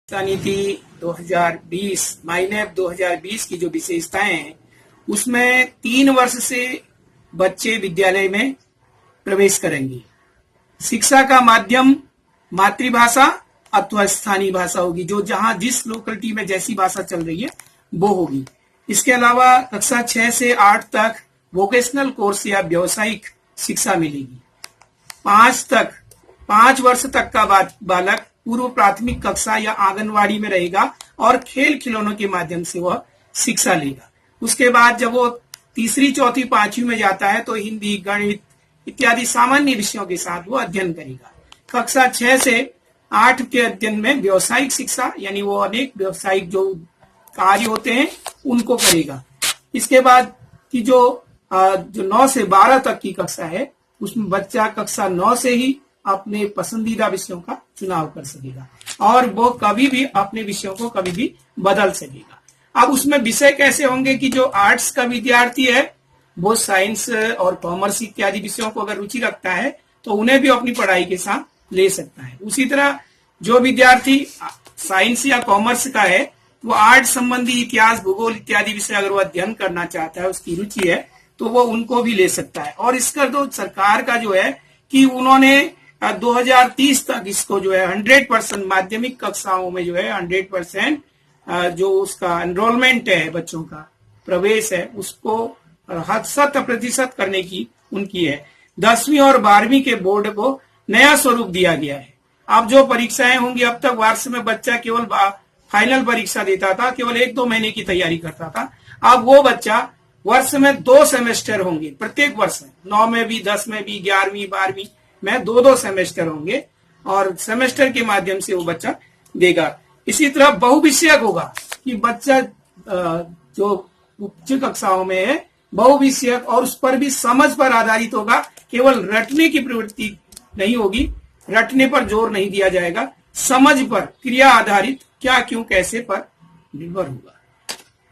शिक्षा नीति 2020 माईनेप 2020 की जो विशेषताएं हैं उसमें 3 वर्ष से बच्चे विद्यालय में प्रवेश करेंगे। शिक्षा का माध्यम मातृभाषा अथवा स्थानीय भाषा होगी, जो जहां जिस लोकेलिटी में जैसी भाषा चल रही है वो होगी। इसके अलावा कक्षा 6 से 8 तक वोकेशनल कोर्स या व्यावसायिक शिक्षा मिलेगी। 5 वर्ष तक का बालक पूर्व प्राथमिक कक्षा या आंगनवाड़ी में रहेगा और खेल खिलौनों के माध्यम से वह शिक्षा लेगा। उसके बाद जब वो तीसरी, चौथी, 5वीं में जाता है तो हिंदी, गणित इत्यादि सामान्य विषयों के साथ वो अध्ययन करेगा। कक्षा 6 से 8 के अध्ययन में व्यावसायिक शिक्षा यानी वो अनेक व्यावसायिक जो कार्य होते हैं उनको करेगा। इसके बाद की जो 9 से 12 तक की कक्षा है उसमें बच्चा कक्षा 9 से ही अपने पसंदीदा विषयों का चुनाव कर सकेगा और वो कभी भी अपने विषयों को कभी भी बदल सकेगा। अब उसमें विषय कैसे होंगे कि जो आर्ट्स का विद्यार्थी है वो साइंस और कॉमर्स इत्यादि विषयों को अगर रुचि रखता है तो उन्हें भी अपनी पढ़ाई के साथ ले सकता है। उसी तरह जो विद्यार्थी साइंस या कॉमर्स का है वो आर्ट संबंधी इतिहास, भूगोल इत्यादि विषय अगर वो अध्ययन करना चाहता है, उसकी रुचि है, तो वो उनको भी ले सकता है। और इसका तो सरकार का जो है कि उन्होंने 2030 तक इसको जो है 100% माध्यमिक कक्षाओं में जो है 100% जो उसका एनरोलमेंट है, बच्चों का प्रवेश है, उसको 100% करने की उनकी है। 10वीं और 12वीं के बोर्ड को नया स्वरूप दिया गया है। अब जो परीक्षाएं होंगी, अब तक वर्ष में बच्चा केवल फाइनल परीक्षा देता था, केवल 1-2 महीने की तैयारी करता था। अब वो बच्चा वर्ष में 2 सेमेस्टर होंगे, प्रत्येक वर्ष 9 में भी, 10 में भी, 11वीं 12वीं में 2-2 सेमेस्टर होंगे और सेमेस्टर के माध्यम से वो बच्चा देगा। इसी तरह बहुविषयक होगा कि बच्चा जो उच्च कक्षाओं में है बहुविषयक और उस पर भी समझ पर आधारित होगा, केवल रटने की प्रवृत्ति नहीं होगी, रटने पर जोर नहीं दिया जाएगा, समझ पर, क्रिया आधारित क्या क्यों कैसे पर निर्भर होगा।